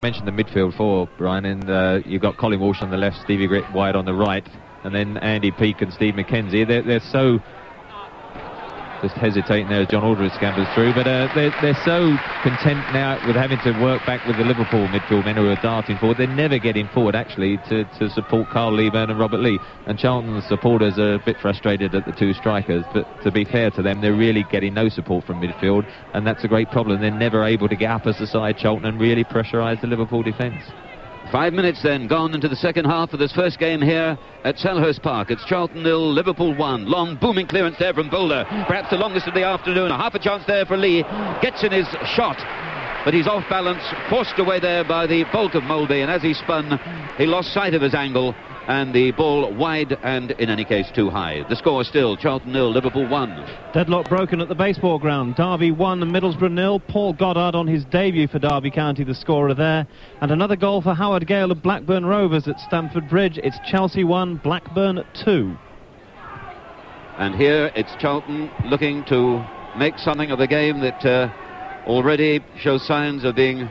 Mentioned the midfield for Bryon, and you've got Colin Walsh on the left, Stevie Grit wide on the right, and then Andy Peake and Steve McKenzie. They're so just hesitating there as John Aldridge scampers through, but they're so content now with having to work back with the Liverpool midfield men who are darting forward. They're never getting forward actually to support Carl Leeburn and Robert Lee, and Charlton's supporters are a bit frustrated at the two strikers, but to be fair to them, they're really getting no support from midfield, and that's a great problem. They're never able to get up as a side, Charlton, and really pressurise the Liverpool defence. 5 minutes then gone into the second half of this first game here at Selhurst Park. It's Charlton 0, Liverpool 1. Long booming clearance there from Butler, perhaps the longest of the afternoon. Half a chance there for Lee, gets in his shot, but he's off balance, forced away there by the bulk of Molby, and as he spun he lost sight of his angle, and the ball wide and in any case too high. The score still Charlton 0, Liverpool 1. Deadlock broken at the baseball ground. Derby 1 and Middlesbrough 0. Paul Goddard on his debut for Derby County, the scorer there. And another goal for Howard Gale of Blackburn Rovers at Stamford Bridge. It's Chelsea 1, Blackburn 2. And here it's Charlton looking to make something of a game that already shows signs of being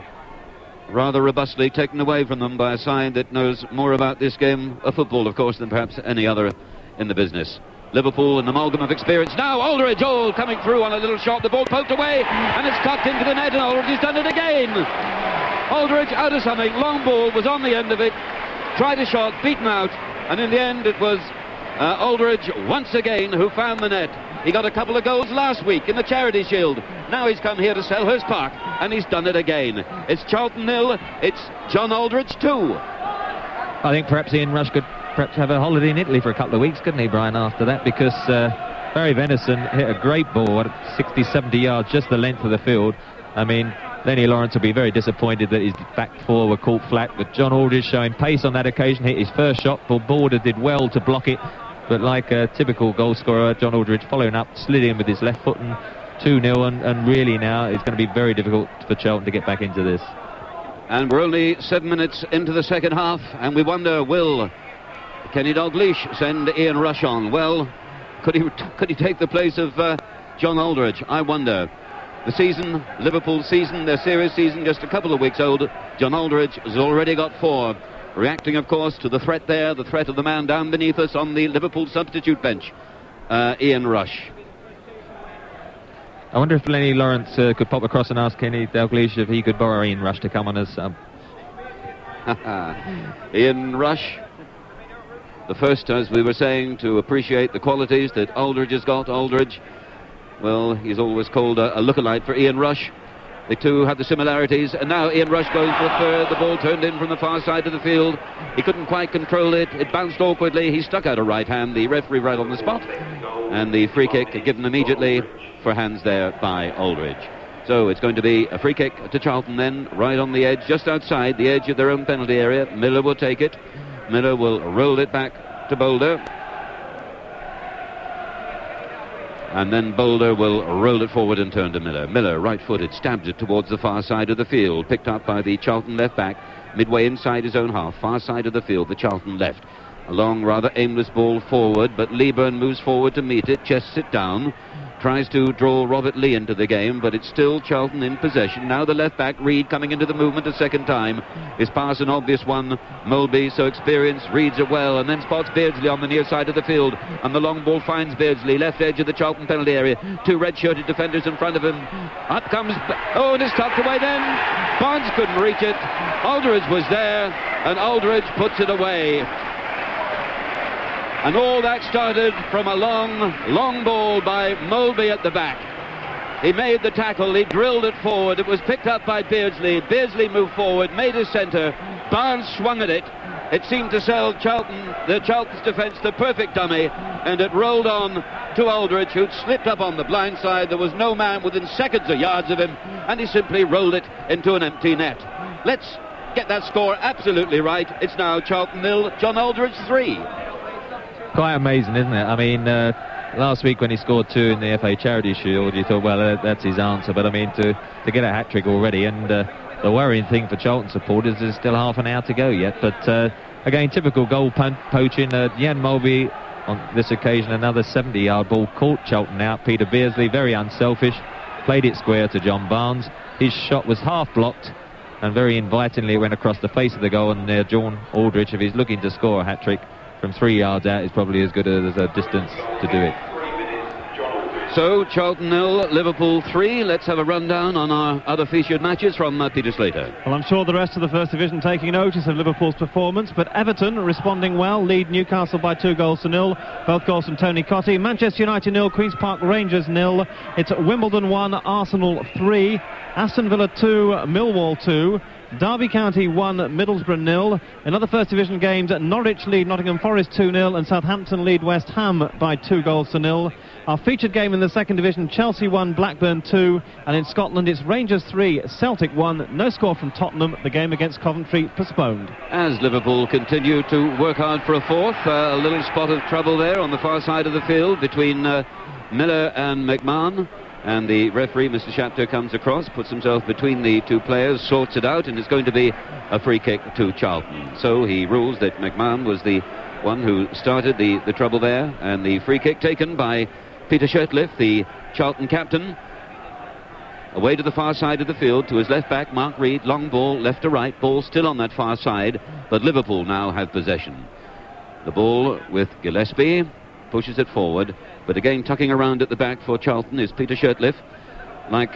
rather robustly taken away from them by a side that knows more about this game of football, of course, than perhaps any other in the business. Liverpool, an amalgam of experience. Now Aldridge, coming through on a little shot. The ball poked away, and it's tucked into the net, and Aldridge has done it again. Aldridge out of something. Long ball was on the end of it. Tried a shot, beaten out, and in the end it was Aldridge once again who found the net. He got a couple of goals last week in the Charity Shield. Now he's come here to Selhurst Park, and he's done it again. It's Charlton 0, it's John Aldridge 2. I think perhaps Ian Rush could perhaps have a holiday in Italy for a couple of weeks, couldn't he, Bryon, after that? Because Barry Venison hit a great ball at 60, 70 yards, just the length of the field. I mean, Lenny Lawrence will be very disappointed that his back four were caught flat, but John Aldridge showing pace on that occasion, hit his first shot. Border did well to block it, but like a typical goal scorer, John Aldridge following up, slid in with his left foot, and 2-0, and really now it's going to be very difficult for Charlton to get back into this. And we're only 7 minutes into the second half, and we wonder, will Kenny Dalglish send Ian Rush on? Well, could he take the place of John Aldridge? I wonder. The season, Liverpool season, their series season, just a couple of weeks old. John Aldridge has already got 4. Reacting, of course, to the threat there, the threat of the man down beneath us on the Liverpool substitute bench, Ian Rush. I wonder if Lenny Lawrence could pop across and ask Kenny Dalglish if he could borrow Ian Rush to come on as sub. Ian Rush, the first, as we were saying, to appreciate the qualities that Aldridge has got. Aldridge, well, he's always called a lookalike for Ian Rush. The two have the similarities, and now Ian Rush goes for a third. The ball turned in from the far side of the field. He couldn't quite control it. It bounced awkwardly. He stuck out a right hand. The referee right on the spot, and the free kick given immediately for hands there by Aldridge. So it's going to be a free kick to Charlton then, right on the edge, just outside the edge of their own penalty area. Miller will take it. Miller will roll it back to Boulder. And then Boulder will roll it forward and turn to Miller. Miller, right-footed, stabs it towards the far side of the field. Picked up by the Charlton left-back, midway inside his own half, far side of the field, the Charlton left. A long, rather aimless ball forward, but Leeburn moves forward to meet it, chests it down. Tries to draw Robert Lee into the game, but it's still Charlton in possession. Now the left-back, Reid, coming into the movement a second time. His pass an obvious one. Molby, so experienced, reads it well, and then spots Beardsley on the near side of the field. And the long ball finds Beardsley, left edge of the Charlton penalty area. 2 red-shirted defenders in front of him. Up comes... Oh, and it's tucked away then. Barnes couldn't reach it. Aldridge was there, and Aldridge puts it away. And all that started from a long ball by Molby at the back. He made the tackle, he drilled it forward, it was picked up by Beardsley. Beardsley moved forward, made his centre. Barnes swung at it. It seemed to sell Charlton's defence the perfect dummy, and it rolled on to Aldridge, who'd slipped up on the blind side. There was no man within seconds of yards of him, and he simply rolled it into an empty net. Let's get that score absolutely right. It's now Charlton 0, John Aldridge 3. Quite amazing, isn't it? I mean, last week when he scored 2 in the FA Charity Shield, you thought, well, that's his answer. But I mean, to get a hat-trick already, and the worrying thing for Charlton supporters is still half an hour to go yet. But again, typical goal poaching. Jan Molby, on this occasion, another 70-yard ball, caught Charlton out. Peter Beardsley, very unselfish, played it square to John Barnes. His shot was half blocked, and very invitingly it went across the face of the goal, and John Aldridge, if he's looking to score a hat-trick from 3 yards out, is probably as good as a distance to do it. So, Charlton 0, Liverpool 3. Let's have a rundown on our other featured matches from Peter Slater. Well, I'm sure the rest of the First Division taking notice of Liverpool's performance, but Everton responding well, lead Newcastle by 2-0. Both goals from Tony Cottee. Manchester United 0, Queen's Park Rangers 0. It's Wimbledon 1, Arsenal 3. Aston Villa 2, Millwall 2. Derby County 1, Middlesbrough 0. In other First Division games, Norwich lead Nottingham Forest 2-0 and Southampton lead West Ham by 2-0. Our featured game in the Second Division, Chelsea 1, Blackburn 2, and in Scotland it's Rangers 3, Celtic 1. No score from Tottenham. The game against Coventry postponed. As Liverpool continue to work hard for a fourth, a little spot of trouble there on the far side of the field between Miller and McMahon. And the referee, Mr. Shapter, comes across, puts himself between the two players, sorts it out, and it's going to be a free kick to Charlton. So he rules that McMahon was the one who started the trouble there, and the free kick taken by Peter Shirtliff, the Charlton captain, away to the far side of the field to his left back, Mark Reed. Long ball, left to right, ball still on that far side, but Liverpool now have possession. The ball with Gillespie, pushes it forward, but again tucking around at the back for Charlton is Peter Shirtliff, like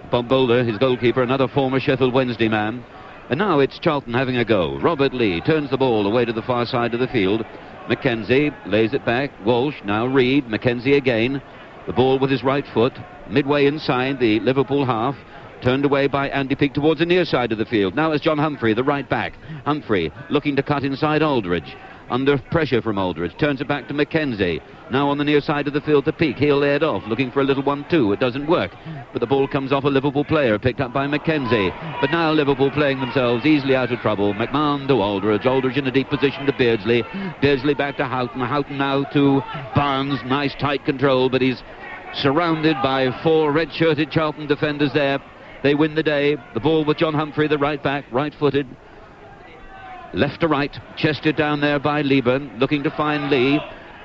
Bob Boulder, his goalkeeper, another former Sheffield Wednesday man. And now it's Charlton having a go. Robert Lee turns the ball away to the far side of the field. Mackenzie lays it back. Walsh, now Reed. Mackenzie again. The ball with his right foot, midway inside the Liverpool half. Turned away by Andy Peake towards the near side of the field. Now it's John Humphrey, the right back. Humphrey looking to cut inside Aldridge. Under pressure from Aldridge, turns it back to Mackenzie. Now on the near side of the field to Peake. He'll lay it off, looking for a little 1-2. It doesn't work, but the ball comes off a Liverpool player, picked up by Mackenzie. But now Liverpool playing themselves easily out of trouble. McMahon to Aldridge. Aldridge in a deep position to Beardsley. Beardsley back to Houghton. Houghton now to Barnes. Nice tight control, but he's surrounded by 4 red-shirted Charlton defenders there. They win the day. The ball with John Humphrey, the right back, right-footed. Left to right, chested down there by Lieber, looking to find Lee.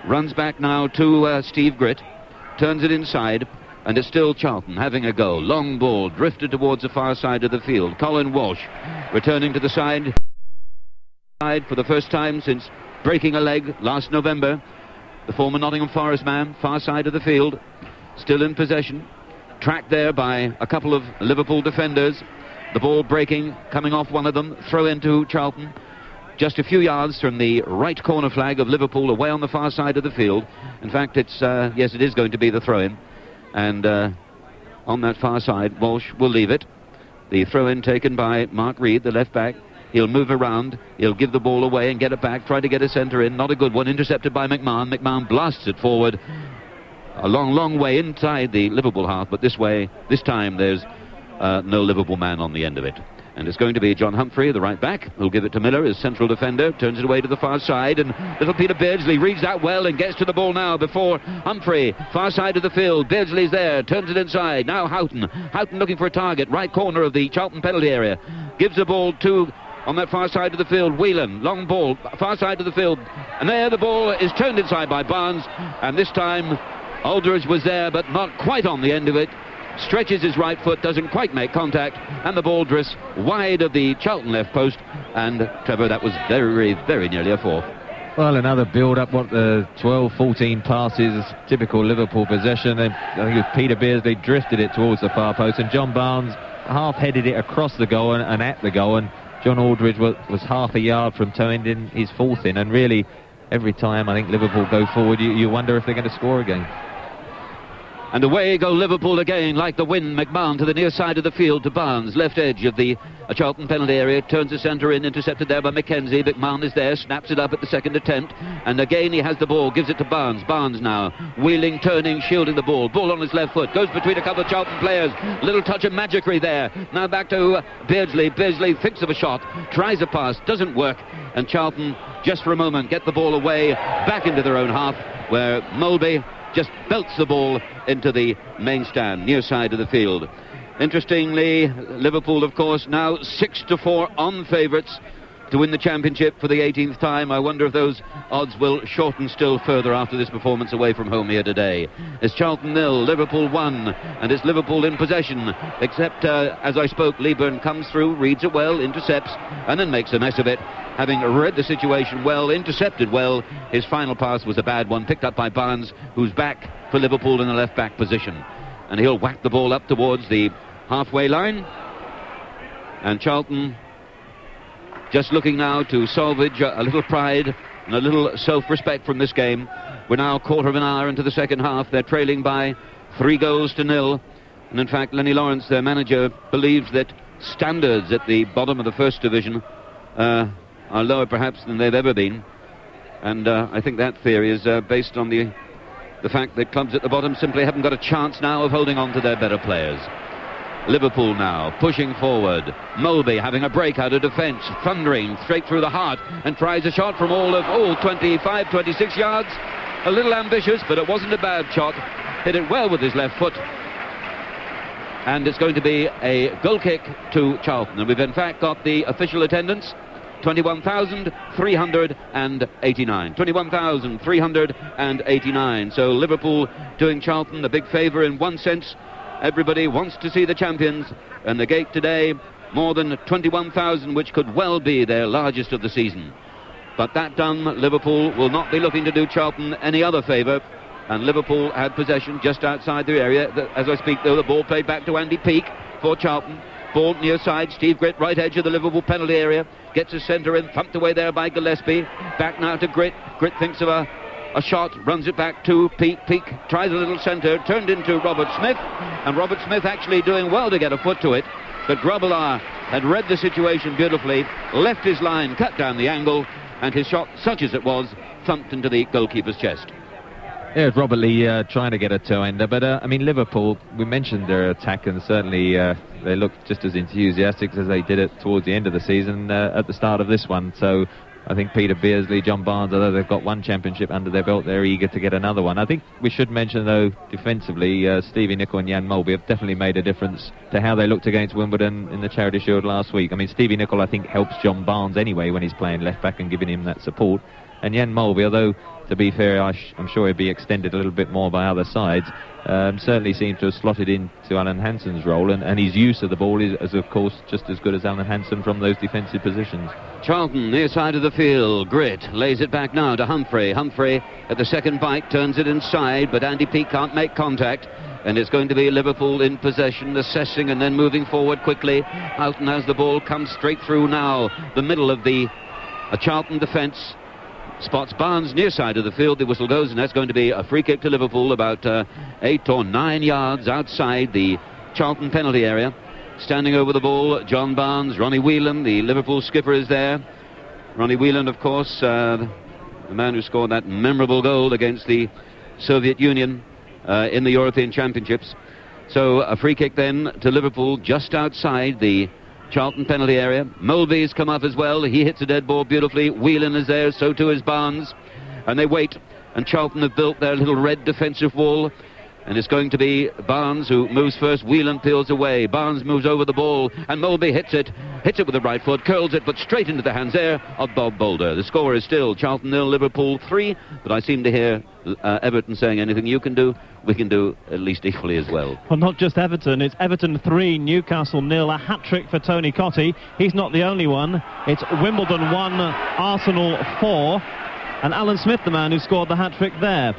Runs back now to Steve Gritt, turns it inside, and it's still Charlton having a go. Long ball drifted towards the far side of the field. Colin Walsh returning to the side for the first time since breaking a leg last November. The former Nottingham Forest man, far side of the field, still in possession. Tracked there by a couple of Liverpool defenders. The ball breaking, coming off one of them, throw into Charlton. Just a few yards from the right corner flag of Liverpool, away on the far side of the field. In fact, it's yes, it is going to be the throw-in. And on that far side, Walsh will leave it. The throw-in taken by Mark Reed, the left back. He'll move around. He'll give the ball away and get it back. Try to get a centre in. Not a good one. Intercepted by McMahon. McMahon blasts it forward. A long way inside the Liverpool half. But this time there's no Liverpool man on the end of it. And it's going to be John Humphrey, the right back, who'll give it to Miller, his central defender, turns it away to the far side, and little Peter Beardsley reads that well and gets to the ball now before Humphrey, far side of the field. Beardsley's there, turns it inside. Now Houghton looking for a target, right corner of the Charlton penalty area. Gives the ball to, on that far side of the field, Whelan, long ball, far side of the field. And there the ball is turned inside by Barnes, and this time Aldridge was there, but not quite on the end of it. Stretches his right foot, doesn't quite make contact, and the ball drifts wide of the Charlton left post. And Trevor, that was very, very nearly a fourth. Well, another build-up, 12-14 passes, typical Liverpool possession. And I think it was Peter Beardsley drifted it towards the far post, and John Barnes half-headed it across the goal and at the goal, and John Aldridge was half a yard from towing in his fourth in. And really, every time I think Liverpool go forward, you wonder if they're going to score again. And away go Liverpool again, like the wind. McMahon to the near side of the field to Barnes, left edge of the Charlton penalty area, turns the centre in, intercepted there by Mackenzie. McMahon is there, snaps it up at the second attempt, and again he has the ball, gives it to Barnes. Barnes now, wheeling, turning, shielding the ball. Ball on his left foot, goes between a couple of Charlton players. Little touch of magicry there. Now back to Beardsley. Beardsley thinks of a shot, tries a pass, doesn't work, and Charlton, just for a moment, get the ball away, back into their own half, where Mulby just belts the ball into the main stand, near side of the field. Interestingly, Liverpool, of course, now 6-4 on favourites to win the championship for the 18th time. I wonder if those odds will shorten still further after this performance away from home here today. It's Charlton 0, Liverpool 1, and it's Liverpool in possession, except as I spoke, Leeburn comes through, reads it well, intercepts, and then makes a mess of it. Having read the situation well, intercepted well, his final pass was a bad one, picked up by Barnes, who's back for Liverpool in the left-back position. And he'll whack the ball up towards the halfway line. And Charlton just looking now to salvage a little pride and a little self-respect from this game. We're now a quarter of an hour into the second half. They're trailing by 3-0. And in fact, Lenny Lawrence, their manager, believes that standards at the bottom of the first division are lower perhaps than they've ever been. And I think that theory is based on the fact that clubs at the bottom simply haven't got a chance now of holding on to their better players. Liverpool now pushing forward. Mulby having a break out of defence, thundering straight through the heart, and tries a shot from all of 25, 26 yards. A little ambitious, but it wasn't a bad shot. Hit it well with his left foot. And it's going to be a goal kick to Charlton. And we've in fact got the official attendance, 21,389. 21,389. So Liverpool doing Charlton a big favour in one sense. Everybody wants to see the champions, and the gate today, more than 21,000, which could well be their largest of the season. But that done, Liverpool will not be looking to do Charlton any other favour, and Liverpool had possession just outside the area. As I speak, though, the ball played back to Andy Peake for Charlton. Ball near side, Steve Gritt, right edge of the Liverpool penalty area, gets his centre in, thumped away there by Gillespie. Back now to Gritt. Gritt thinks of a shot, runs it back to Peake. Peake tries a little centre, turned into Robert Smith, and Robert Smith actually doing well to get a foot to it, but Grobbelaar had read the situation beautifully, left his line, cut down the angle, and his shot, such as it was, thumped into the goalkeeper's chest. Yeah, it's Robert Lee trying to get a toe-ender, but I mean, Liverpool, we mentioned their attack, and certainly they looked just as enthusiastic as they did it towards the end of the season at the start of this one. So I think Peter Beardsley, John Barnes, although they've got one championship under their belt, they're eager to get another one. I think we should mention, though, defensively, Stevie Nicol and Jan Mulby have definitely made a difference to how they looked against Wimbledon in the Charity Shield last week. I mean, Stevie Nicol, I think, helps John Barnes anyway when he's playing left-back and giving him that support. And Jan Mulby, although, to be fair, I'm sure he'll be extended a little bit more by other sides, certainly seems to have slotted into Alan Hansen's role, and his use of the ball is, of course, just as good as Alan Hansen from those defensive positions. Charlton, near side of the field. Gritt lays it back now to Humphrey. Humphrey at the second bite turns it inside, but Andy Peake can't make contact. And it's going to be Liverpool in possession, assessing and then moving forward quickly. Houghton has the ball, comes straight through now, the middle of the Charlton defence. Spots Barnes near side of the field. The whistle goes, and that's going to be a free kick to Liverpool about 8 or 9 yards outside the Charlton penalty area. Standing over the ball, John Barnes, Ronnie Whelan, the Liverpool skipper, is there. Ronnie Whelan, of course, the man who scored that memorable goal against the Soviet Union in the European Championships. So a free kick then to Liverpool just outside the Charlton penalty area. Mulvey's come up as well. He hits a dead ball beautifully. Whelan is there, so too is Barnes. And they wait, and Charlton have built their little red defensive wall. And it's going to be Barnes who moves first. Whelan peels away. Barnes moves over the ball, and Mulvey hits it with the right foot, curls it, but straight into the hands there of Bob Boulder. The score is still Charlton 0, Liverpool 3, but I seem to hear Everton saying, anything you can do, we can do at least equally as well. Well, not just Everton. It's Everton 3, Newcastle 0, a hat-trick for Tony Cottee. He's not the only one. It's Wimbledon 1, Arsenal 4, and Alan Smith, the man who scored the hat-trick there.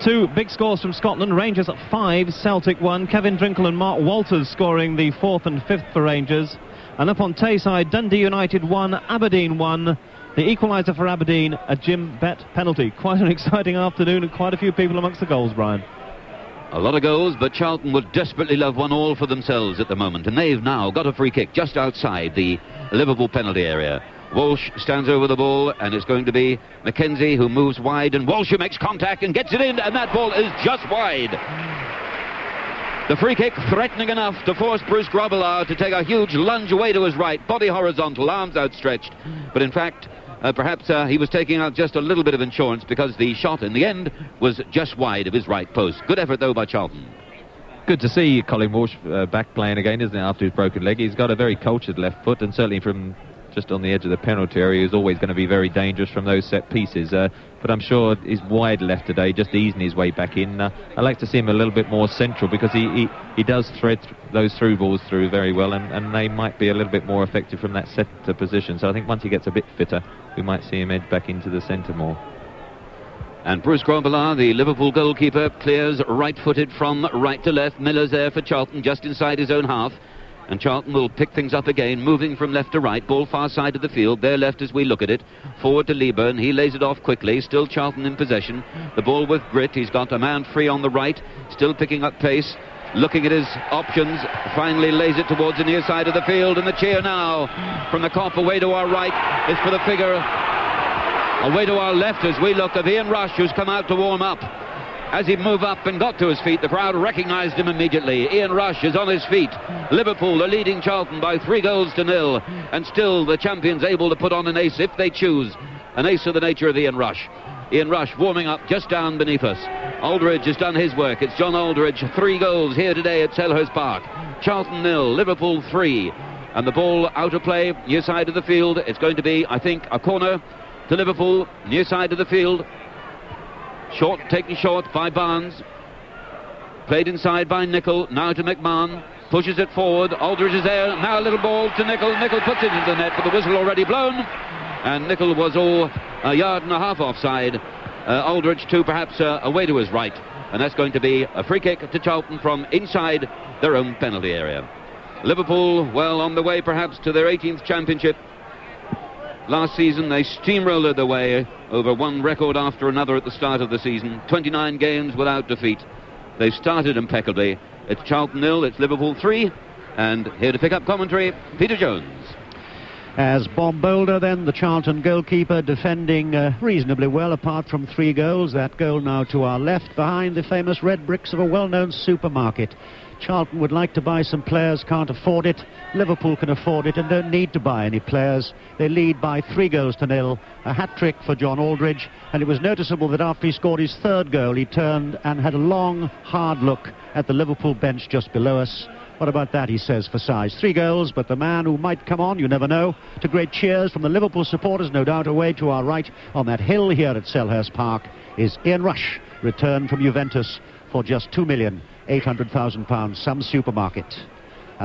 Two big scores from Scotland. Rangers at 5, Celtic 1. Kevin Drinkle and Mark Walters scoring the 4th and 5th for Rangers. And up on Tayside, Dundee United 1, Aberdeen 1. The equaliser for Aberdeen, a Jim Bett penalty. Quite an exciting afternoon, and quite a few people amongst the goals, Brian. A lot of goals, but Charlton would desperately love one all for themselves at the moment. And they've now got a free kick just outside the Liverpool penalty area. Walsh stands over the ball, and it's going to be Mackenzie who moves wide, and Walsh who makes contact and gets it in, and that ball is just wide. The free kick threatening enough to force Bruce Grobbelaar to take a huge lunge away to his right, body horizontal, arms outstretched. But in fact, perhaps he was taking out just a little bit of insurance, because the shot in the end was just wide of his right post. Good effort though by Charlton. Good to see Colin Walsh back playing again, isn't it, after his broken leg. He's got a very cultured left foot, and certainly from just on the edge of the penalty area. He was always going to be very dangerous from those set pieces. But I'm sure he's wide left today, just easing his way back in. I like to see him a little bit more central, because he does thread those through balls through very well, and they might be a little bit more effective from that centre position. So I think once he gets a bit fitter, we might see him edge back into the centre more. And Bruce Grobbelaar, the Liverpool goalkeeper, clears right-footed from right to left. Miller's there for Charlton, just inside his own half. And Charlton will pick things up again, moving from left to right. Ball far side of the field. They're left as we look at it. Forward to Leeburn. He lays it off quickly. Still Charlton in possession. The ball with grit. He's got a man free on the right. Still picking up pace. Looking at his options. Finally lays it towards the near side of the field. And the cheer now from the Kop away to our right is for the figure away to our left as we look at Ian Rush, who's come out to warm up. As he moved up and got to his feet, the crowd recognised him immediately. Ian Rush is on his feet. Liverpool are leading Charlton by 3-0, and still the champions able to put on an ace if they choose. An ace of the nature of Ian Rush. Ian Rush warming up just down beneath us. Aldridge has done his work. It's John Aldridge, 3 goals here today at Selhurst Park. Charlton 0, Liverpool 3. And the ball out of play, near side of the field. It's going to be, I think, a corner to Liverpool, near side of the field. Short, taken short by Barnes. Played inside by Nicol. Now to McMahon. Pushes it forward. Aldridge is there. Now a little ball to Nicol. Nicol puts it into the net, but the whistle already blown. And Nicol was all a yard and a half offside. Aldridge too, perhaps away to his right. And that's going to be a free kick to Charlton from inside their own penalty area. Liverpool, well, on the way perhaps to their 18th championship. Last season they steamrolled their way over one record after another at the start of the season. 29 games without defeat. They've started impeccably. It's Charlton 0, it's Liverpool 3. And here to pick up commentary, Peter Jones. As Bob Boulder, then, the Charlton goalkeeper, defending reasonably well, apart from 3 goals. That goal now to our left, behind the famous red bricks of a well-known supermarket. Charlton would like to buy some players, can't afford it. Liverpool can afford it and don't need to buy any players. They lead by 3-0, a hat-trick for John Aldridge, and it was noticeable that after he scored his 3rd goal, he turned and had a long, hard look at the Liverpool bench just below us. What about that, he says, for size? 3 goals, but the man who might come on, you never know, to great cheers from the Liverpool supporters, no doubt away to our right on that hill here at Selhurst Park, is Ian Rush, returned from Juventus for just £2,800,000, some supermarket.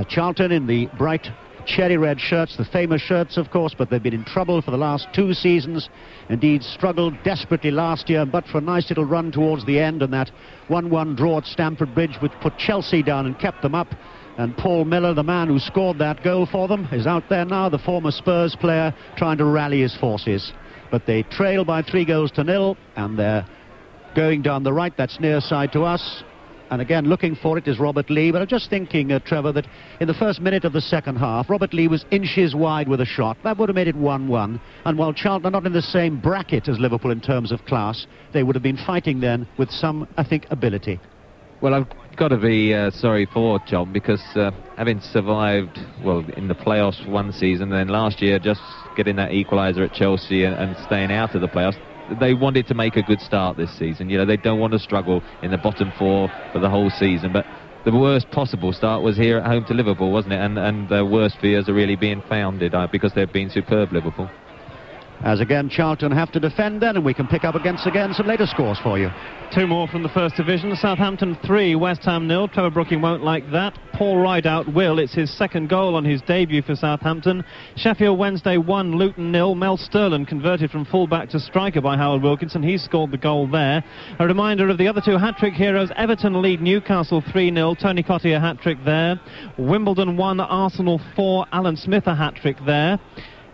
Charlton in the bright cherry red shirts, the famous shirts, of course, but they've been in trouble for the last 2 seasons. Indeed, struggled desperately last year, but for a nice little run towards the end, and that 1-1 draw at Stamford Bridge, which put Chelsea down and kept them up. And Paul Miller, the man who scored that goal for them, is out there now, the former Spurs player, trying to rally his forces. But they trail by 3-0, and they're going down the right. That's near side to us. And again, looking for it is Robert Lee. But I'm just thinking, Trevor, that in the first minute of the second half, Robert Lee was inches wide with a shot. That would have made it 1-1. And while Charlton are not in the same bracket as Liverpool in terms of class, they would have been fighting then with some, I think, ability. Well, I've got to be sorry for Charlton, because having survived, well, in the playoffs one season, then last year just getting that equaliser at Chelsea and staying out of the playoffs, they wanted to make a good start this season. You know, they don't want to struggle in the bottom 4 for the whole season. But the worst possible start was here at home to Liverpool, wasn't it? And their worst fears are really being founded because they've been superb, Liverpool. As again, Charlton have to defend then, and we can pick up again some later scores for you. 2 more from the First Division. Southampton 3, West Ham 0. Trevor Brooking won't like that. Paul Rideout will. It's his 2nd goal on his debut for Southampton. Sheffield Wednesday 1, Luton 0. Mel Sterling converted from full-back to striker by Howard Wilkinson. He scored the goal there. A reminder of the other 2 hat-trick heroes. Everton lead Newcastle 3-0. Tony Cottee a hat-trick there. Wimbledon 1, Arsenal 4. Alan Smith a hat-trick there.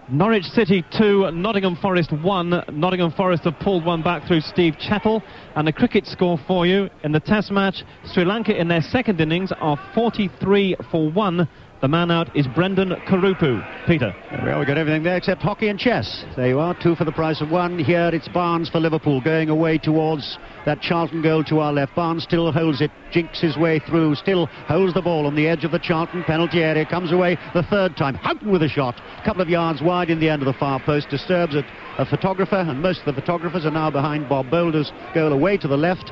Norwich City 2, Nottingham Forest 1. Nottingham Forest have pulled one back through Steve Chettle. And a cricket score for you in the Test match. Sri Lanka in their 2nd innings are 43 for 1. The man out is Brendan Karupu. Peter. Well, we got everything there except hockey and chess. There you are, 2 for the price of 1. Here it's Barnes for Liverpool, going away towards that Charlton goal to our left. Barnes still holds it, jinks his way through, still holds the ball on the edge of the Charlton penalty area, comes away the 3rd time. Houghton with a shot, a couple of yards wide in the end of the far post, disturbs a photographer, and most of the photographers are now behind Bob Boulder's goal away to the left.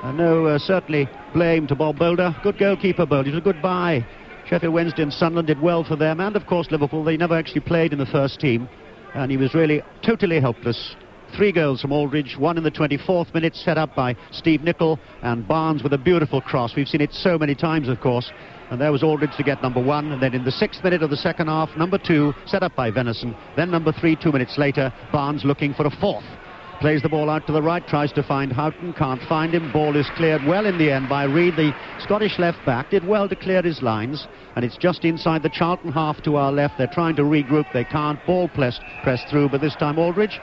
No, certainly blame to Bob Boulder. Good goalkeeper, Boulder. It was a good buy. Sheffield Wednesday and Sunderland did well for them, and of course Liverpool. They never actually played in the first team, and he was really totally helpless. 3 goals from Aldridge, one in the 24th minute, set up by Steve Nicol, and Barnes with a beautiful cross. We've seen it so many times, of course. And there was Aldridge to get number 1, and then in the 6th minute of the second half, number 2, set up by Venison. Then number 3, 2 minutes later, Barnes looking for a 4th. Plays the ball out to the right, tries to find Houghton, can't find him. Ball is cleared well in the end by Reid. The Scottish left-back did well to clear his lines, and it's just inside the Charlton half to our left. They're trying to regroup, they can't. Ball pressed through, but this time Aldridge,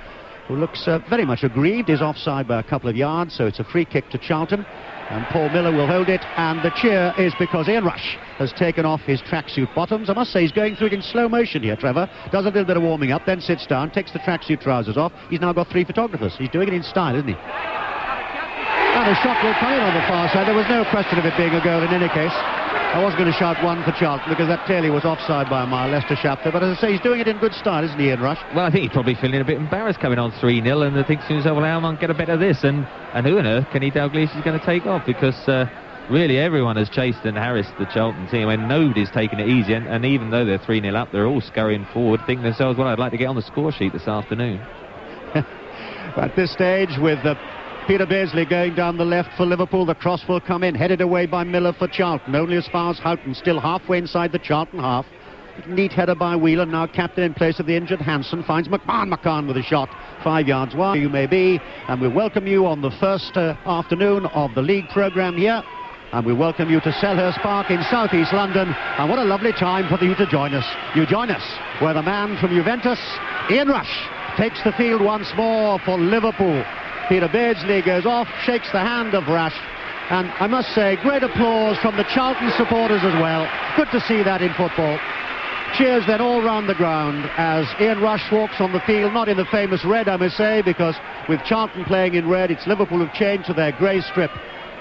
who looks very much aggrieved, is offside by a couple of yards, so it's a free kick to Charlton. And Paul Miller will hold it, and the cheer is because Ian Rush has taken off his tracksuit bottoms. I must say, he's going through it in slow motion here, Trevor. Does a little bit of warming up, then sits down, takes the tracksuit trousers off. He's now got 3 photographers. He's doing it in style, isn't he? And a shot will come in on the far side. There was no question of it being a goal in any case. I was going to shout 1 for Charlton because that clearly was offside by a mile, Leicester Shafter. But as I say, he's doing it in good style, isn't he, Ian Rush? Well, I think he's probably feeling a bit embarrassed coming on 3-0 and thinks to himself, well, how am I going to get a bet of this? And who on earth Kenny Dalglish is going to take off? Because really everyone has chased and harassed the Charlton team when nobody's taken it easy. And even though they're 3-0 up, they're all scurrying forward, thinking themselves, well, I'd like to get on the score sheet this afternoon. At this stage, with Peter Beardsley going down the left for Liverpool, the cross will come in, headed away by Miller for Charlton, only as far as Houghton, still halfway inside the Charlton half. Neat header by Wheeler, now captain in place of the injured Hansen, finds McMahon with a shot 5 yards wide. You may be, and we welcome you on the first afternoon of the league programme here, and we welcome you to Selhurst Park in southeast London, and what a lovely time for you to join us. You join us where the man from Juventus, Ian Rush, takes the field once more for Liverpool. Peter Beardsley goes off, shakes the hand of Rush, and I must say, great applause from the Charlton supporters as well. Good to see that in football. Cheers then all round the ground as Ian Rush walks on the field, not in the famous red, I must say, because with Charlton playing in red, it's Liverpool who've changed to their grey strip.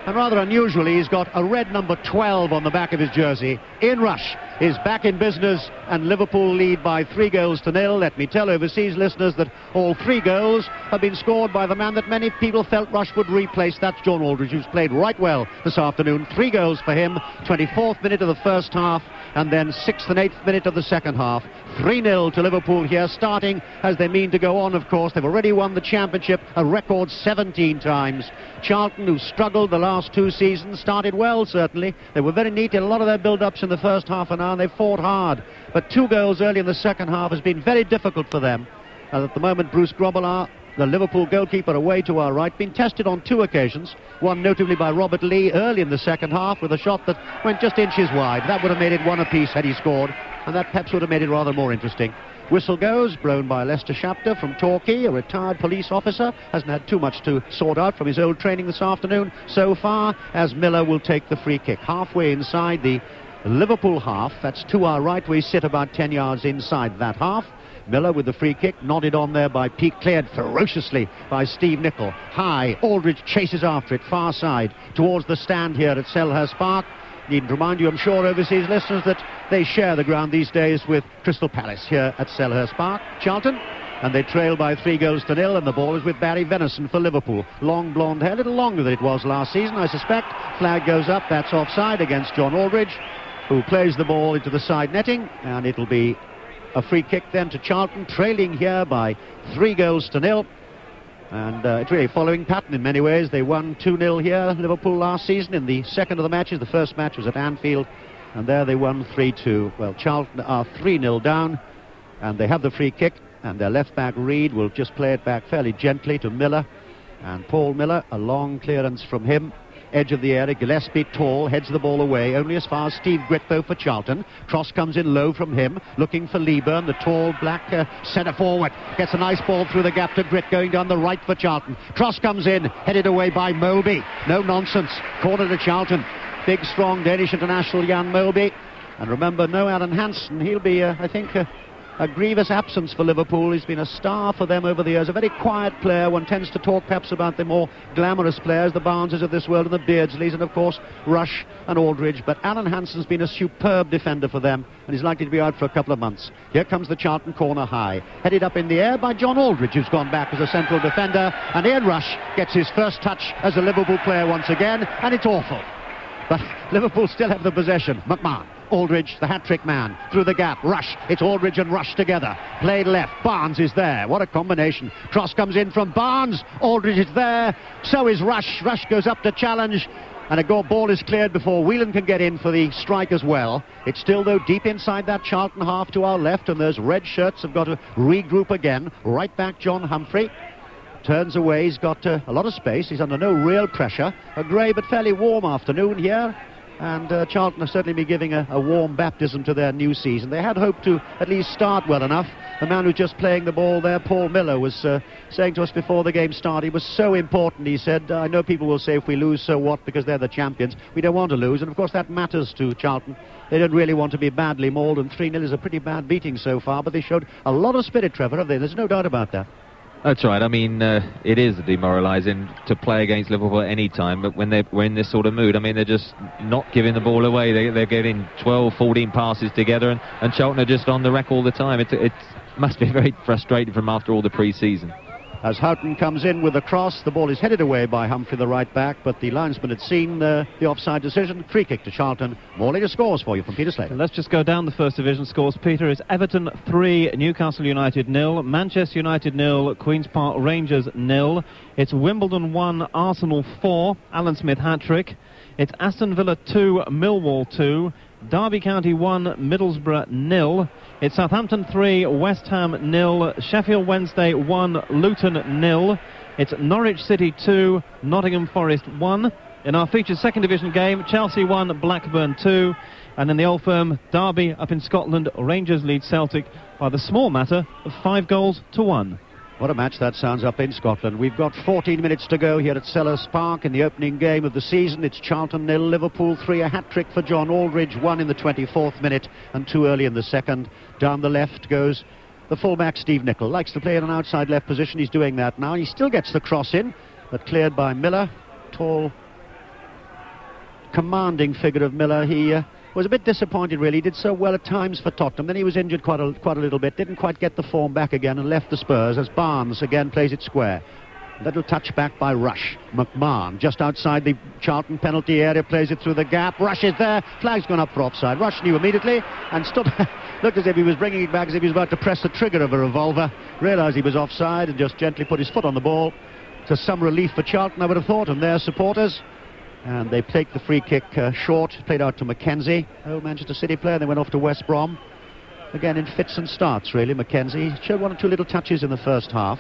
And rather unusually, he's got a red number 12 on the back of his jersey. Ian Rush is back in business, and Liverpool lead by 3-0. Let me tell overseas listeners that all 3 goals have been scored by the man that many people felt Rush would replace. That's John Aldridge, who's played right well this afternoon. 3 goals for him, 24th minute of the first half, and then 6th and 8th minute of the second half. 3-0 to Liverpool here, starting as they mean to go on, of course. They've already won the championship a record 17 times. Charlton, who struggled the last 2 seasons, started well, certainly. They were very neat in a lot of their build-ups in the first half an hour, and they fought hard. But 2 goals early in the second half has been very difficult for them. And at the moment, Bruce Grobbelaar, the Liverpool goalkeeper away to our right, been tested on 2 occasions, one notably by Robert Lee early in the second half with a shot that went just inches wide. That would have made it 1 apiece had he scored, and that perhaps would have made it rather more interesting. Whistle goes, blown by Leicester Shafter from Torquay, a retired police officer. Hasn't had too much to sort out from his old training this afternoon so far, as Miller will take the free kick. Halfway inside the Liverpool half, that's to our right. We sit about 10 yards inside that half. Miller with the free kick, nodded on there by Pete, cleared ferociously by Steve Nicol. High, Aldridge chases after it, far side, towards the stand here at Selhurst Park. Needn't remind you, I'm sure, overseas listeners, that they share the ground these days with Crystal Palace here at Selhurst Park. Charlton, and they trail by 3-0, and the ball is with Barry Venison for Liverpool. Long blonde hair, a little longer than it was last season, I suspect. Flag goes up, that's offside against John Aldridge, who plays the ball into the side netting, and it'll be a free kick then to Charlton, trailing here by 3-0. And it's really following pattern in many ways. They won 2-0 here, Liverpool, last season in the second of the matches. The first match was at Anfield, and there they won 3-2. Well, Charlton are 3-0 down, and they have the free kick, and their left-back Reid will just play it back fairly gently to Miller. And Paul Miller, a long clearance from him. Edge of the area, Gillespie, tall, heads the ball away, only as far as Steve Gritt, though, for Charlton. Cross comes in low from him, looking for Leeburn, the tall black centre forward. Gets a nice ball through the gap to Gritt, going down the right for Charlton. Cross comes in, headed away by Moby. No nonsense, corner to Charlton. Big, strong Danish international Jan Moby. And remember, no Alan Hansen. He'll be, I think, a grievous absence for Liverpool. He's been a star for them over the years, a very quiet player. One tends to talk perhaps about the more glamorous players, the Barneses of this world and the Beardsleys, and of course Rush and Aldridge. But Alan Hansen's been a superb defender for them, and he's likely to be out for a couple of months. Here comes the Charlton corner high, headed up in the air by John Aldridge, who's gone back as a central defender, and Ian Rush gets his first touch as a Liverpool player once again, and it's awful. But Liverpool still have the possession. McMahon, Aldridge, the hat-trick man, through the gap. Rush. It's Aldridge and Rush together. Played left. Barnes is there. What a combination. Cross comes in from Barnes. Aldridge is there. So is Rush. Rush goes up to challenge. And a ball is cleared before Whelan can get in for the strike as well. It's still, though, deep inside that Charlton half to our left, and those red shirts have got to regroup again. Right back, John Humphrey. Turns away. He's got a lot of space. He's under no real pressure. A grey but fairly warm afternoon here. And Charlton have certainly been giving a warm baptism to their new season. They had hoped to at least start well enough. The man who's just playing the ball there, Paul Miller, was saying to us before the game started, it was so important, he said. I know people will say if we lose, so what, because they're the champions. We don't want to lose, and of course that matters to Charlton. They don't really want to be badly mauled, and 3-0 is a pretty bad beating so far, but they showed a lot of spirit, Trevor, have they? There's no doubt about that. That's right. I mean, it is demoralising to play against Liverpool at any time, but when they're in this sort of mood, I mean, they're just not giving the ball away. They're getting 12, 14 passes together, and Charlton are just on the rack all the time. It must be very frustrating from after all the pre-season. As Houghton comes in with a cross, the ball is headed away by Humphrey, the right back, but the linesman had seen the offside decision. Free kick to Charlton. More later scores for you from Peter Slater. Let's just go down the First Division scores, Peter. It's Everton 3, Newcastle United 0, Manchester United 0, Queen's Park Rangers 0. It's Wimbledon 1, Arsenal 4, Alan Smith hat-trick. It's Aston Villa 2, Millwall 2, Derby County 1, Middlesbrough 0. It's Southampton 3, West Ham 0, Sheffield Wednesday 1, Luton 0. It's Norwich City 2, Nottingham Forest 1. In our featured second division game, Chelsea 1, Blackburn 2. And in the Old Firm derby up in Scotland, Rangers lead Celtic by the small matter of 5-1. What a match that sounds up in Scotland. We've got 14 minutes to go here at Selhurst Park in the opening game of the season. It's Charlton 0, Liverpool 3, a hat-trick for John Aldridge, 1 in the 24th minute and 2 early in the second. Down the left goes the fullback Steve Nicol. Likes to play in an outside left position. He's doing that now. He still gets the cross in, but cleared by Miller. Tall, commanding figure of Miller. He was a bit disappointed, really. He did so well at times for Tottenham. Then he was injured quite a little bit. Didn't quite get the form back again and left the Spurs as Barnes again plays it square. Little touch back by Rush. McMahon just outside the Charlton penalty area, plays it through the gap. Rush is there. Flag's gone up for offside. Rush knew immediately and stood. Looked as if he was bringing it back, as if he was about to press the trigger of a revolver. Realised he was offside and just gently put his foot on the ball. To some relief for Charlton, I would have thought, and their supporters. And they take the free kick short, played out to Mackenzie, old Manchester City player. They went off to West Brom. Again in fits and starts, really, Mackenzie. Showed 1 or 2 little touches in the first half.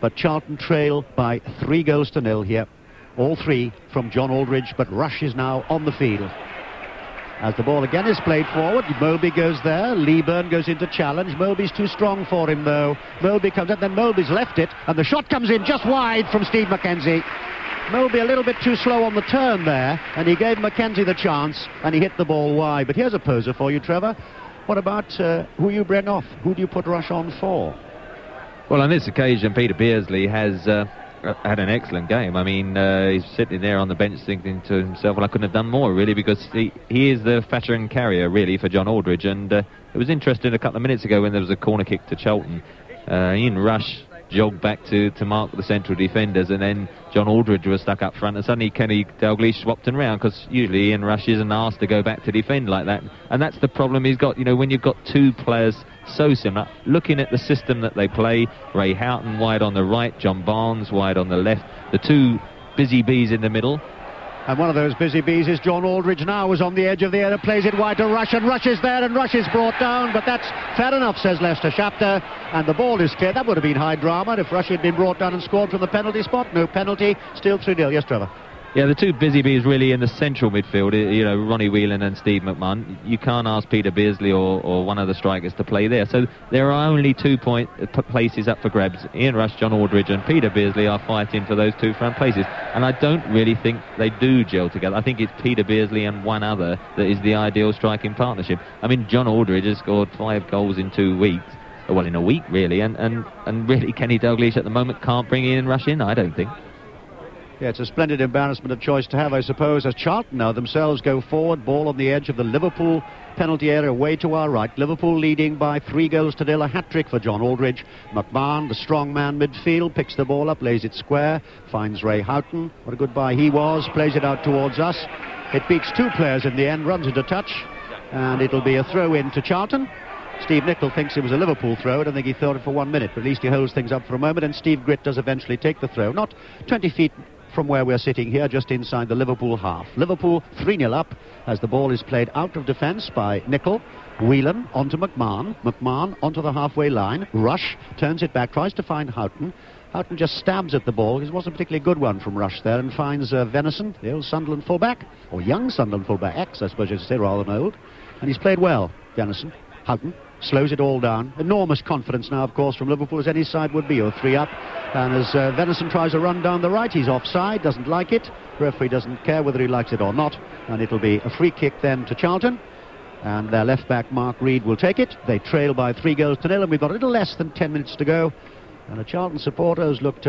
But Charlton trail by 3-0 here. All 3 from John Aldridge, but Rush is now on the field. As the ball again is played forward, Moby goes there, Leeburn goes into challenge. Moby's too strong for him, though. Moby comes up, then Moby's left it, and the shot comes in just wide from Steve Mackenzie. Moby a little bit too slow on the turn there, and he gave Mackenzie the chance, and he hit the ball wide. But here's a poser for you, Trevor. What about who you bring off? Who do you put Rush on for? Well, on this occasion, Peter Beardsley has had an excellent game. I mean, he's sitting there on the bench thinking to himself, well, I couldn't have done more, really, because he is the veteran carrier, really, for John Aldridge. And it was interesting a couple of minutes ago when there was a corner kick to Charlton. Ian Rush jogged back to mark the central defenders, and then John Aldridge was stuck up front, and suddenly Kenny Dalglish swapped him round, because usually Ian Rush isn't asked to go back to defend like that. And that's the problem he's got, you know, when you've got 2 players so similar. Looking at the system that they play, Ray Houghton wide on the right, John Barnes wide on the left, the 2 busy bees in the middle. And one of those busy bees is John Aldridge now, was on the edge of the area, plays it wide to Rush, and Rush is there, and Rush is brought down, but that's fair enough, says Lester Shapter, and the ball is clear. That would have been high drama if Rush had been brought down and scored from the penalty spot. No penalty, still 3-0. Yes, Trevor? Yeah, the 2 busy bees really in the central midfield, you know, Ronnie Whelan and Steve McMahon. You can't ask Peter Beardsley or one of the strikers to play there. So there are only 2 places up for grabs. Ian Rush, John Aldridge and Peter Beardsley are fighting for those 2 front places. And I don't really think they do gel together. I think it's Peter Beardsley and one other that is the ideal striking partnership. I mean, John Aldridge has scored 5 goals in 2 weeks. Well, in a week, really. And really, Kenny Dalglish at the moment can't bring Ian Rush in, I don't think. Yeah, it's a splendid embarrassment of choice to have, I suppose, as Charlton now themselves go forward. Ball on the edge of the Liverpool penalty area, way to our right. Liverpool leading by 3-0, a hat-trick for John Aldridge. McMahon, the strong man midfield, picks the ball up, lays it square, finds Ray Houghton. What a good buy he was, plays it out towards us. It beats 2 players in the end, runs into touch. and it'll be a throw-in to Charlton. Steve Nicol thinks it was a Liverpool throw. I don't think he thought it for 1 minute, but at least he holds things up for a moment, and Steve Gritt does eventually take the throw. Not 20 feet from where we're sitting here, just inside the Liverpool half. Liverpool 3-0 up as the ball is played out of defence by Nicol. Whelan onto McMahon. McMahon onto the halfway line. Rush turns it back, tries to find Houghton. Houghton just stabs at the ball. It wasn't a particularly good one from Rush there, and finds Venison, the old Sunderland fullback, or young Sunderland fullback, ex, I suppose you should say, rather than old. And he's played well, Venison. Houghton slows it all down. Enormous confidence now, of course, from Liverpool, as any side would be, or 3 up. And as Venison tries a run down the right, he's offside, doesn't like it. Referee doesn't care whether he likes it or not. And it'll be a free kick then to Charlton. And their left-back, Mark Reed, will take it. They trail by 3-0, and we've got a little less than 10 minutes to go. And a Charlton supporter who's looked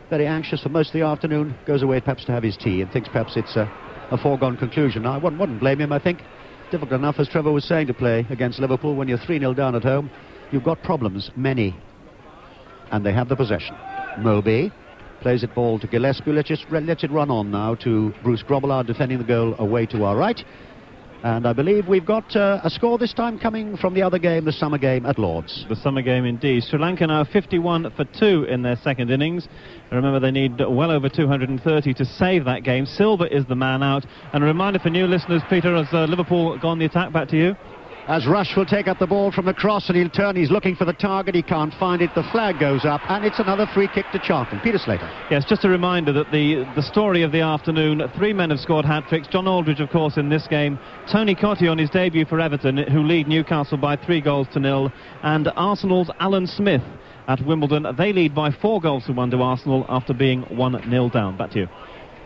very anxious for most of the afternoon goes away perhaps to have his tea and thinks perhaps it's a foregone conclusion. Now, I wouldn't blame him, I think. Difficult enough, as Trevor was saying, to play against Liverpool when you're 3-0 down at home. You've got problems, many. And they have the possession. Moby plays it ball to Gillespie. Let's it run on now to Bruce Grobbelaar defending the goal away to our right. And I believe we've got a score this time coming from the other game, the summer game at Lord's. The summer game indeed. Sri Lanka now 51 for 2 in their second innings. Remember, they need well over 230 to save that game. Silva is the man out. And a reminder for new listeners, Peter, as Liverpool go on the attack, back to you. As Rush will take up the ball from the cross and he'll turn, he's looking for the target, he can't find it, the flag goes up, and it's another free kick to Charlton. Peter Slater. Yes, just a reminder that the story of the afternoon, 3 men have scored hat-tricks. John Aldridge, of course, in this game. Tony Cottee on his debut for Everton, who lead Newcastle by 3-0, and Arsenal's Alan Smith at Wimbledon. They lead by 4-1 to Arsenal after being 1-0 down. Back to you.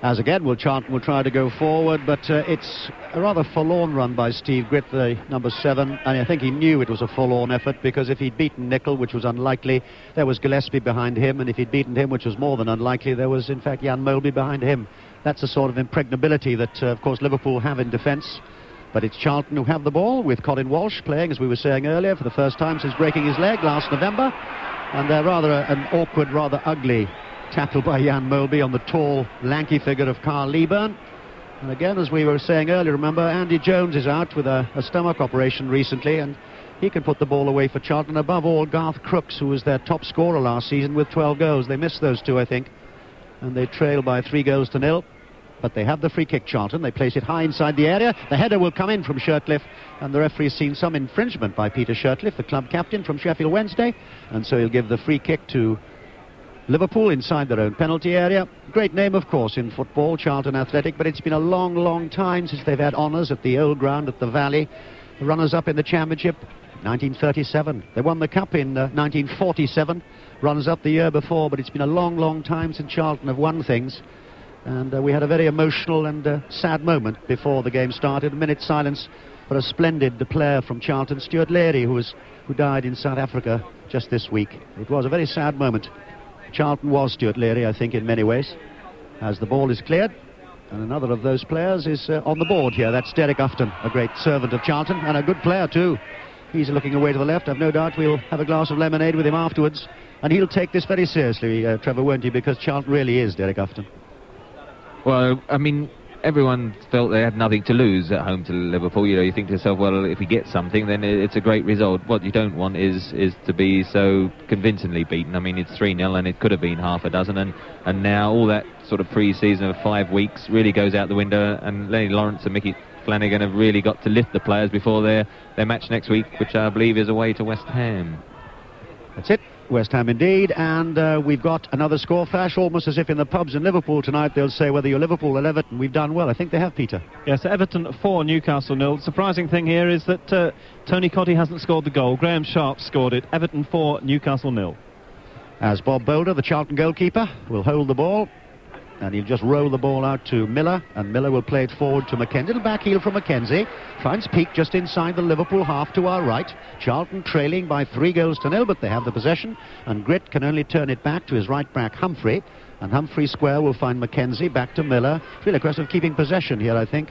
As again, Charlton will try to go forward, but it's a rather forlorn run by Steve Gritt, the number 7, and I think he knew it was a forlorn effort, because if he'd beaten Nicol, which was unlikely, there was Gillespie behind him, and if he'd beaten him, which was more than unlikely, there was in fact Jan Molby behind him. That's the sort of impregnability that, of course, Liverpool have in defence. But it's Charlton who have the ball, with Colin Walsh playing, as we were saying earlier, for the first time since breaking his leg last November, and they're rather an awkward, rather ugly tackle by Jan Molby on the tall, lanky figure of Carl Lieburn. And again, as we were saying earlier, remember, Andy Jones is out with a stomach operation recently, and he can put the ball away for Charlton. Above all, Garth Crooks, who was their top scorer last season with 12 goals. They missed those 2, I think, and they trail by 3-0. But they have the free kick, Charlton. They place it high inside the area. The header will come in from Shirtliff, and the referee's seen some infringement by Peter Shirtliff, the club captain from Sheffield Wednesday, and so he'll give the free kick to Liverpool inside their own penalty area. Great name, of course, in football, Charlton Athletic, but it's been a long, long time since they've had honours at the old ground at the Valley. The runners-up in the Championship, 1937. They won the Cup in 1947, runners-up the year before, but it's been a long, long time since Charlton have won things. And we had a very emotional and sad moment before the game started. A minute's silence for a splendid player from Charlton, Stuart Leary, who died in South Africa just this week. It was a very sad moment. Charlton was Stuart Leary, I think, in many ways, as the ball is cleared. And another of those players is on the board here. That's Derek Ufton, a great servant of Charlton, and a good player too. He's looking away to the left. I've no doubt we'll have a glass of lemonade with him afterwards. And he'll take this very seriously, Trevor, won't he? Because Charlton really is Derek Ufton. Well, I mean, everyone felt they had nothing to lose at home to Liverpool. You know, you think to yourself, well, if we get something, then it's a great result. What you don't want is to be so convincingly beaten. I mean, it's 3-0 and it could have been half a dozen, and now all that sort of pre-season of 5 weeks really goes out the window, and Lenny Lawrence and Mickey Flanagan have really got to lift the players before their match next week, which I believe is away to West Ham. That's it. West Ham indeed, and we've got another score flash, almost as if in the pubs in Liverpool tonight they'll say whether you're Liverpool or Everton. We've done well. I think they have, Peter. Yes, Everton 4, Newcastle 0. Surprising thing here is that Tony Cottee hasn't scored the goal. Graham Sharp scored it. Everton 4, Newcastle 0. As Bob Boulder, the Charlton goalkeeper, will hold the ball, and he'll just roll the ball out to Miller, and Miller will play it forward to McKenzie. Little back heel from McKenzie. Finds Peake just inside the Liverpool half to our right. Charlton trailing by 3-0, but they have the possession, and Gritt can only turn it back to his right back, Humphrey, and Humphrey square will find McKenzie back to Miller. It's really a question of keeping possession here, I think.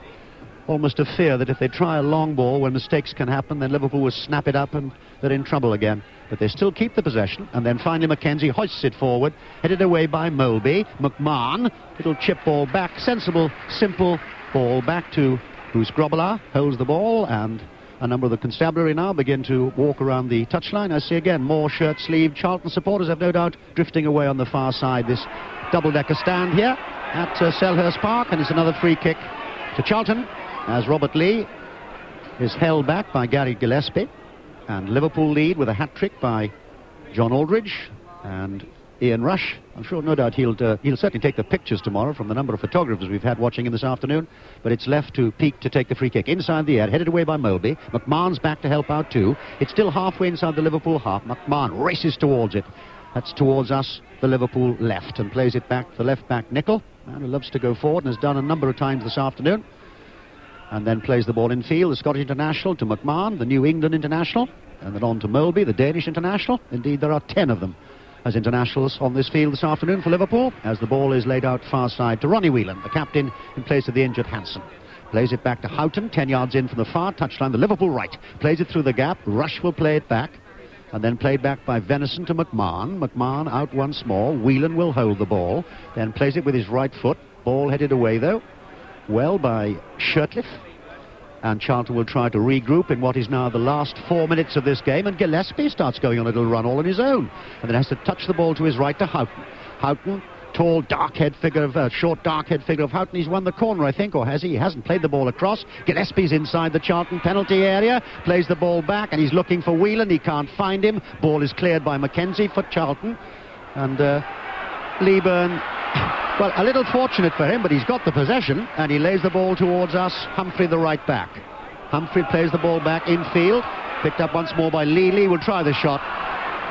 Almost a fear that if they try a long ball when mistakes can happen, then Liverpool will snap it up and they're in trouble again. But they still keep the possession, and then finally McKenzie hoists it forward, headed away by Molby. McMahon, little chip ball back, sensible, simple ball back to Bruce Grobbelaar, holds the ball, and A number of the constabulary now begin to walk around the touchline. I see again more shirt-sleeved Charlton supporters, have no doubt, drifting away on the far side. This double-decker stand here at Selhurst Park, and it's another free kick to Charlton as Robert Lee is held back by Gary Gillespie, and Liverpool lead with a hat-trick by John Aldridge and Ian Rush. I'm sure, no doubt, he'll certainly take the pictures tomorrow from the number of photographers we've had watching him this afternoon. But it's left to Peake to take the free kick inside the air, headed away by Molby. McMahon's back to help out too. It's still halfway inside the Liverpool half. McMahon races towards it. That's towards us, the Liverpool left, and plays it back to the left-back Nicol, man who loves to go forward and has done a number of times this afternoon. And then plays the ball in field, the Scottish international, to McMahon, the New England international, and then on to Molby, the Danish international. Indeed, there are 10 of them as internationals on this field this afternoon for Liverpool, as the ball is laid out far side to Ronnie Whelan, the captain, in place of the injured Hansen. Plays it back to Houghton, 10 yards in from the far touchline, the Liverpool right. Plays it through the gap, Rush will play it back, and then played back by Venison to McMahon. McMahon out once more, Whelan will hold the ball, then plays it with his right foot. Ball headed away though, well by Shirtliff. And Charlton will try to regroup in what is now the last 4 minutes of this game, and Gillespie starts going on a little run all on his own, and then has to touch the ball to his right to Houghton. Houghton, tall, dark-haired figure of short, dark-haired figure of Houghton. He's won the corner, I think, or has he? He hasn't played the ball across. Gillespie's inside the Charlton penalty area, plays the ball back, and he's looking for Whelan. He can't find him. Ball is cleared by Mackenzie for Charlton, and Leeburn, well, a little fortunate for him, but he's got the possession, and he lays the ball towards us. Humphrey, the right back. Humphrey plays the ball back infield, picked up once more by Lee. Lee will try the shot.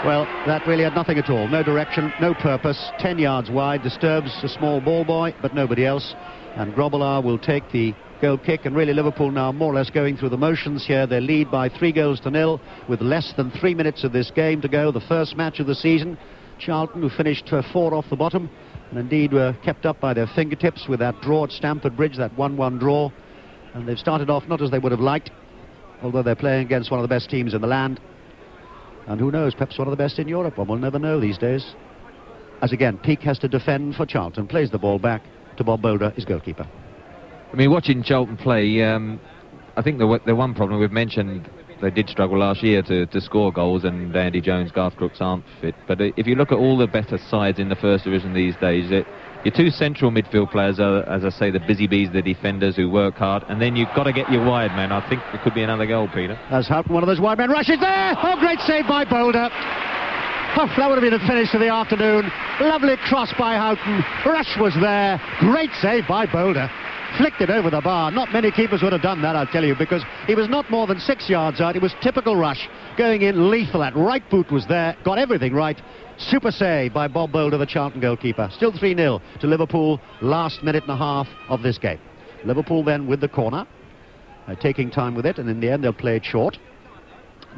Well, that really had nothing at all. No direction, no purpose. 10 yards wide, disturbs a small ball boy, but nobody else. And Grobbelaar will take the goal kick, and really Liverpool now more or less going through the motions here. They lead by 3-0 with less than 3 minutes of this game to go, the first match of the season. Charlton, who finished 4 off the bottom, and indeed were kept up by their fingertips with that draw at Stamford Bridge, that 1-1 draw. And they've started off not as they would have liked, although they're playing against one of the best teams in the land. And who knows, perhaps one of the best in Europe. One will never know these days. As again, Peake has to defend for Charlton, plays the ball back to Bob Boulder, his goalkeeper. I mean, watching Charlton play, I think the one problem we've mentioned, they did struggle last year to score goals, and Andy Jones, Garth Crooks aren't fit. But if you look at all the better sides in the First Division these days, your two central midfield players are, as I say, the busy bees, the defenders who work hard, and then you've got to get your wide man. I think it could be another goal, Peter. As Houghton, one of those wide men, rushes there! Oh, great save by Boulder! Oh, that would have been a finish to the afternoon. Lovely cross by Houghton. Rush was there. Great save by Boulder. Flicked it over the bar. Not many keepers would have done that, I'll tell you, because he was not more than 6 yards out. It was typical Rush. Going in lethal. That right boot was there. Got everything right. Super save by Bob Boulder, the Charlton goalkeeper. Still 3-0 to Liverpool, last minute and a half of this game. Liverpool then with the corner, taking time with it, and in the end they'll play it short.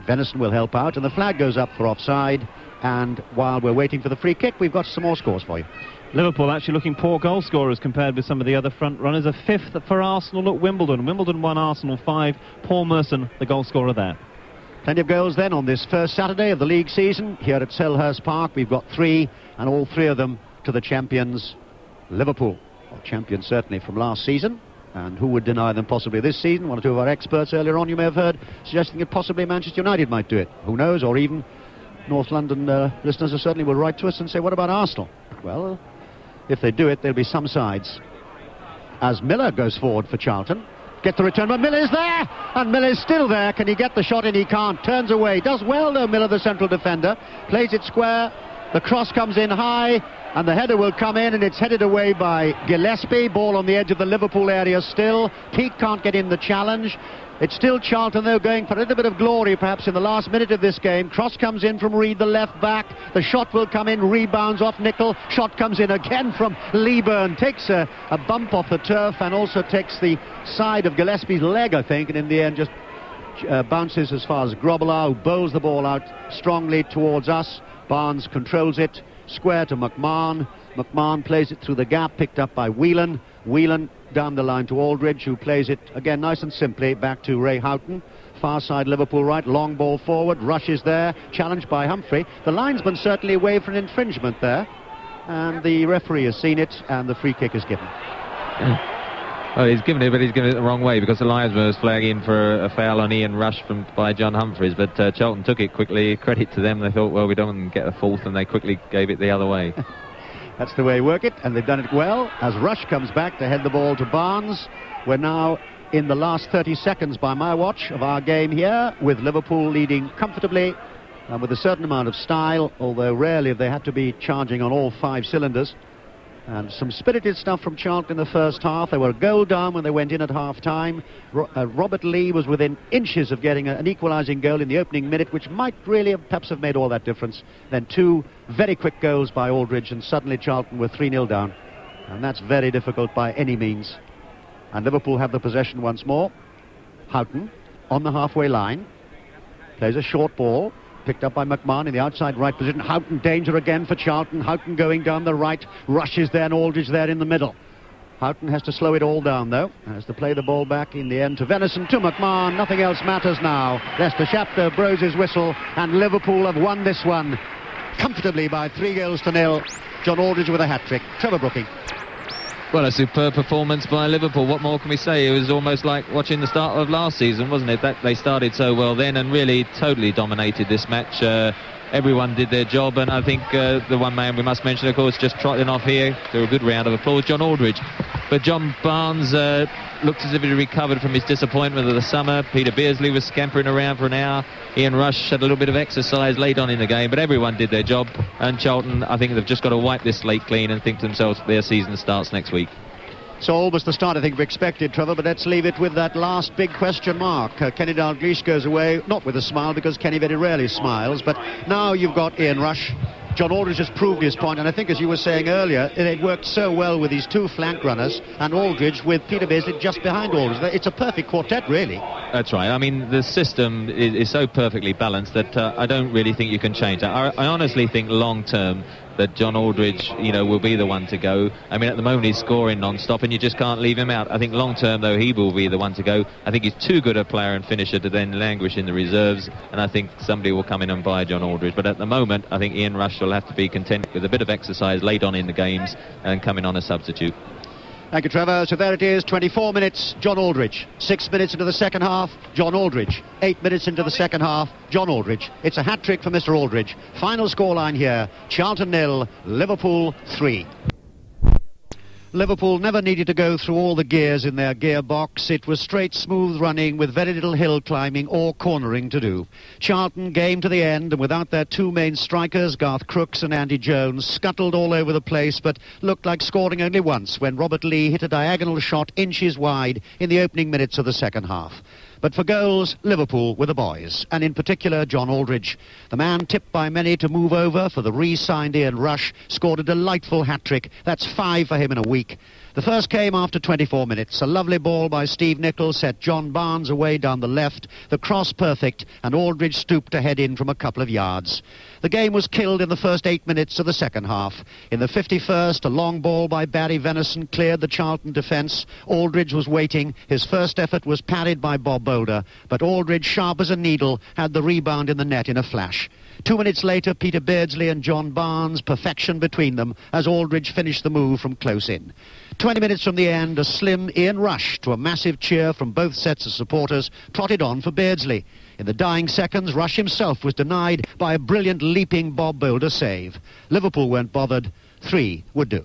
Venison will help out, and the flag goes up for offside. And while we're waiting for the free kick, we've got some more scores for you. Liverpool actually looking poor goal scorers compared with some of the other front runners. A fifth for Arsenal at Wimbledon. Wimbledon 1, Arsenal 5. Paul Merson, the goal scorer there. Plenty of goals then on this first Saturday of the league season. Here at Selhurst Park, we've got 3, and all 3 of them to the champions, Liverpool. Well, champions certainly from last season. And who would deny them possibly this season? One or two of our experts earlier on, you may have heard, suggesting that possibly Manchester United might do it. Who knows? Or even North London listeners certainly will write to us and say, what about Arsenal? Well, if they do it, there'll be some sides. As Miller goes forward for Charlton. Get the return, but Miller's there! And Miller's still there. Can he get the shot in? He can't. Turns away. Does well, though, Miller, the central defender. Plays it square. The cross comes in high, and the header will come in, and it's headed away by Gillespie. Ball on the edge of the Liverpool area still. Peake can't get in the challenge. It's still Charlton, though, going for a little bit of glory, perhaps, in the last minute of this game. Cross comes in from Reid, the left back. The shot will come in, rebounds off Nicol. Shot comes in again from Leeburn. Takes a bump off the turf and also takes the side of Gillespie's leg, I think, and in the end just bounces as far as Grobbelaar, who bowls the ball out strongly towards us. Barnes controls it. Square to McMahon. McMahon plays it through the gap, picked up by Whelan. Whelan down the line to Aldridge, who plays it again nice and simply back to Ray Houghton. Far side Liverpool right, long ball forward, Rush is there, challenged by Humphrey. The linesman certainly waved for an infringement there, and the referee has seen it, and the free kick is given. Well, he's given it, but he's given it the wrong way, because the linesman was flagging for a foul on Ian Rush by John Humphreys, but Charlton took it quickly. Credit to them. They thought, well, we don't want to get a fourth, and they quickly gave it the other way. That's the way you work it, and they've done it well. As Rush comes back to head the ball to Barnes, we're now in the last 30 seconds by my watch of our game here, with Liverpool leading comfortably and with a certain amount of style, although rarely have they had to be charging on all 5 cylinders. And some spirited stuff from Charlton in the first half. They were a goal down when they went in at half-time. Robert Lee was within inches of getting an equalising goal in the opening minute, which might really perhaps have made all that difference. Then 2 very quick goals by Aldridge, and suddenly Charlton were 3-0 down. And that's very difficult by any means. And Liverpool have the possession once more. Houghton on the halfway line. Plays a short ball. Picked up by McMahon in the outside right position. Houghton, danger again for Charlton. Houghton going down the right. Rush is there and Aldridge there in the middle. Houghton has to slow it all down, though. Has to play the ball back in the end to Venison, to McMahon. Nothing else matters now. Lester Shapter blows his whistle, and Liverpool have won this one comfortably by 3-0. John Aldridge with a hat-trick. Trevor Brooking. Well, a superb performance by Liverpool. What more can we say? It was almost like watching the start of last season, wasn't it? That they started so well then and really totally dominated this match. Everyone did their job, and I think the one man we must mention, of course, just trotting off here to a good round of applause, John Aldridge. But John Barnes looked as if he recovered from his disappointment of the summer. Peter Beardsley was scampering around for an hour. Ian Rush had a little bit of exercise late on in the game, but everyone did their job. And Charlton, I think they've just got to wipe this slate clean and think to themselves their season starts next week. So almost the start I think we expected, Trevor, but let's leave it with that last big question mark. Kenny Dalglish goes away, not with a smile, because Kenny very rarely smiles, but now you've got Ian Rush. John Aldridge has proved his point, and I think, as you were saying earlier, it worked so well with these 2 flank runners, and Aldridge with Peter Beardsley just behind Aldridge. It's a perfect quartet, really. That's right. I mean, the system is so perfectly balanced that I don't really think you can change that. I honestly think long-term that John Aldridge, will be the one to go. I mean, at the moment he's scoring non-stop, and you just can't leave him out. I think long-term, though, he will be the one to go. I think he's too good a player and finisher to then languish in the reserves, and I think somebody will come in and buy John Aldridge. But at the moment, I think Ian Rush will have to be content with a bit of exercise late on in the games and coming on a substitute. Thank you, Trevor. So there it is, 24 minutes, John Aldridge. 6 minutes into the second half, John Aldridge. 8 minutes into the second half, John Aldridge. It's a hat-trick for Mr. Aldridge. Final scoreline here, Charlton 0, Liverpool 3. Liverpool never needed to go through all the gears in their gearbox. It was straight, smooth running with very little hill climbing or cornering to do. Charlton, game to the end, and without their 2 main strikers, Garth Crooks and Andy Jones, scuttled all over the place, but looked like scoring only once when Robert Lee hit a diagonal shot inches wide in the opening minutes of the second half. But for goals, Liverpool were the boys, and in particular John Aldridge. The man tipped by many to move over for the re-signed Ian Rush scored a delightful hat-trick. That's 5 for him in a week. The first came after 24 minutes. A lovely ball by Steve Nicol set John Barnes away down the left. The cross perfect, and Aldridge stooped to head in from a couple of yards. The game was killed in the first 8 minutes of the second half. In the 51st, a long ball by Barry Venison cleared the Charlton defence. Aldridge was waiting. His first effort was parried by Bob Boulder, but Aldridge, sharp as a needle, had the rebound in the net in a flash. 2 minutes later, Peter Beardsley and John Barnes, perfection between them, as Aldridge finished the move from close in. 20 minutes from the end, a slim Ian Rush, to a massive cheer from both sets of supporters, trotted on for Beardsley. In the dying seconds, Rush himself was denied by a brilliant leaping Bob Boulder save. Liverpool weren't bothered. 3 would do.